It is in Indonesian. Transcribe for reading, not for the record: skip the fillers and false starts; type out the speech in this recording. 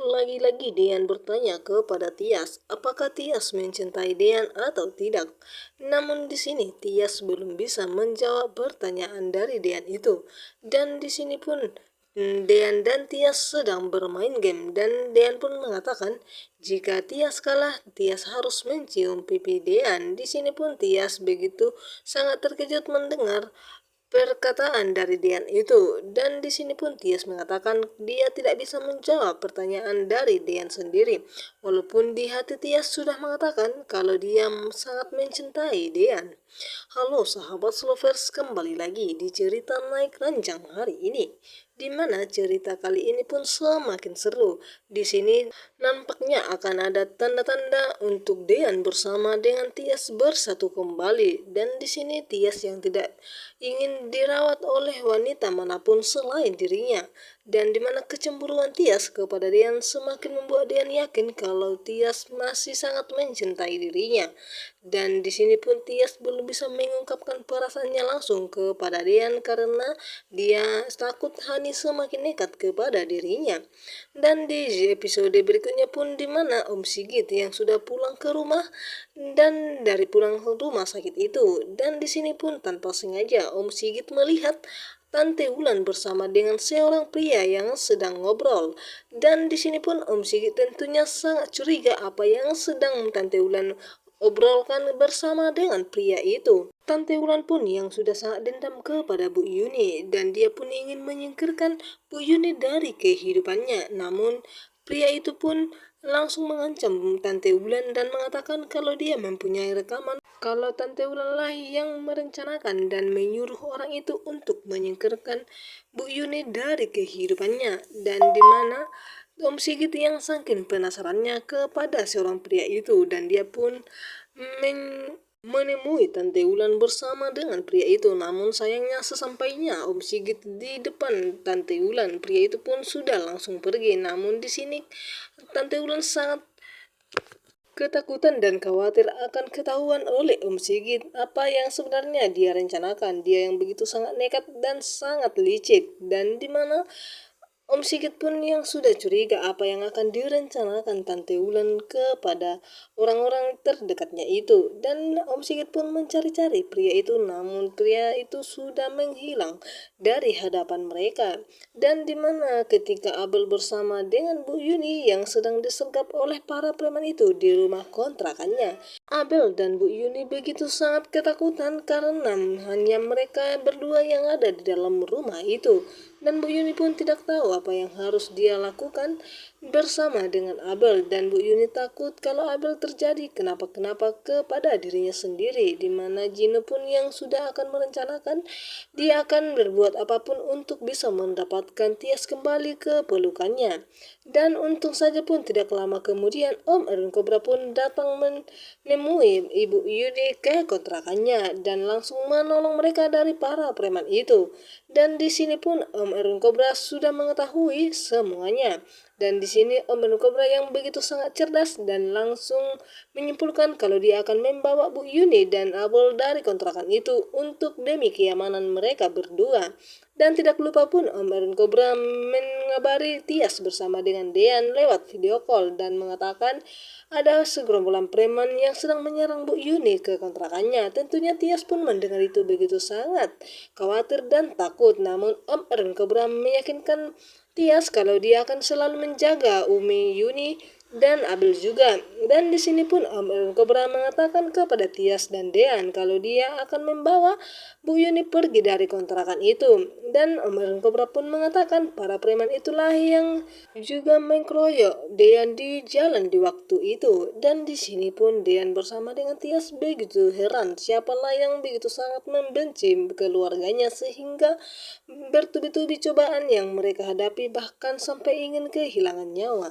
Lagi-lagi Dian bertanya kepada Tias, apakah Tias mencintai Dian atau tidak. Namun di sini Tias belum bisa menjawab pertanyaan dari Dian itu. Dan di sini pun Dian dan Tias sedang bermain game dan Dian pun mengatakan jika Tias kalah, Tias harus mencium pipi Dian. Di sini pun Tias begitu sangat terkejut mendengar perkataan dari Dian itu, dan di sini pun Tias mengatakan dia tidak bisa menjawab pertanyaan dari Dian sendiri, walaupun di hati Tias sudah mengatakan kalau dia sangat mencintai Dian. Halo sahabat Slovers, kembali lagi di cerita naik ranjang hari ini, di mana cerita kali ini pun semakin seru. Di sini nampaknya akan ada tanda-tanda untuk Dian bersama dengan Tias bersatu kembali, dan di sini Tias yang tidak ingin dirawat oleh wanita manapun selain dirinya, dan di mana kecemburuan Tias kepada Dian semakin membuat Dian yakin kalau Tias masih sangat mencintai dirinya. Dan di sini pun Tias belum bisa mengungkapkan perasaannya langsung kepada Dian karena dia takut Hani semakin nekat kepada dirinya. Dan di episode berikutnya pun di mana Om Sigit yang sudah pulang ke rumah dan dari pulang ke rumah sakit itu, dan di sini pun tanpa sengaja Om Sigit melihat Tante Wulan bersama dengan seorang pria yang sedang ngobrol. Dan di sini pun Om Sigit tentunya sangat curiga apa yang sedang Tante Wulan obrolkan bersama dengan pria itu. Tante Wulan pun yang sudah sangat dendam kepada Bu Yuni dan dia pun ingin menyingkirkan Bu Yuni dari kehidupannya. Namun pria itu pun langsung mengancam Tante Wulan dan mengatakan kalau dia mempunyai rekaman kalau Tante Wulan lah yang merencanakan dan menyuruh orang itu untuk menyingkirkan Bu Yuni dari kehidupannya, dan di mana Om Sigit yang saking penasarannya kepada seorang pria itu dan dia pun menemui Tante Wulan bersama dengan pria itu. Namun sayangnya sesampainya Om Sigit di depan Tante Wulan, pria itu pun sudah langsung pergi. Namun di sini Tante Wulan sangat ketakutan dan khawatir akan ketahuan oleh Om Sigit apa yang sebenarnya dia rencanakan. Dia yang begitu sangat nekat dan sangat licik, dan di mana Om Sigit pun yang sudah curiga apa yang akan direncanakan Tante Wulan kepada orang-orang terdekatnya itu. Dan Om Sigit pun mencari-cari pria itu, namun pria itu sudah menghilang dari hadapan mereka. Dan di mana ketika Abel bersama dengan Bu Yuni yang sedang disergap oleh para preman itu di rumah kontrakannya, Abel dan Bu Yuni begitu sangat ketakutan karena hanya mereka berdua yang ada di dalam rumah itu. Dan Bu Yuni pun tidak tahu apa yang harus dia lakukan bersama dengan Abel, dan Bu Yuni takut kalau Abel terjadi kenapa-kenapa kepada dirinya sendiri, di mana Gino pun yang sudah akan merencanakan dia akan berbuat apapun untuk bisa mendapatkan Tias kembali ke pelukannya. Dan untung saja pun tidak lama kemudian Om Erwin Kobra pun datang menemui Ibu Yuni ke kontrakannya dan langsung menolong mereka dari para preman itu. Dan di sini pun Om Erwin Kobra sudah mengetahui semuanya. Dan di sini Om Erwin Kobra yang begitu sangat cerdas dan langsung menyimpulkan kalau dia akan membawa Bu Yuni dan Abel dari kontrakan itu untuk demi keamanan mereka berdua. Dan tidak lupa pun Om Erwin Kobra mengabari Tias bersama dengan Dean lewat video call dan mengatakan ada segerombolan preman yang sedang menyerang Bu Yuni ke kontrakannya. Tentunya Tias pun mendengar itu begitu sangat khawatir dan takut. Namun Om Erwin Kobra meyakinkan Tias kalau dia akan selalu menjaga Umi Yuni dan Abel juga. Dan di sini pun Om Erwin Kobra mengatakan kepada Tias dan Dean kalau dia akan membawa Bu Yuni pergi dari kontrakan itu. Dan Om Erwin Kobra pun mengatakan para preman itulah yang juga mengkeroyok Dean di jalan di waktu itu. Dan di sini pun Dean bersama dengan Tias begitu heran siapalah yang begitu sangat membenci keluarganya sehingga bertubi-tubi cobaan yang mereka hadapi bahkan sampai ingin kehilangan nyawa.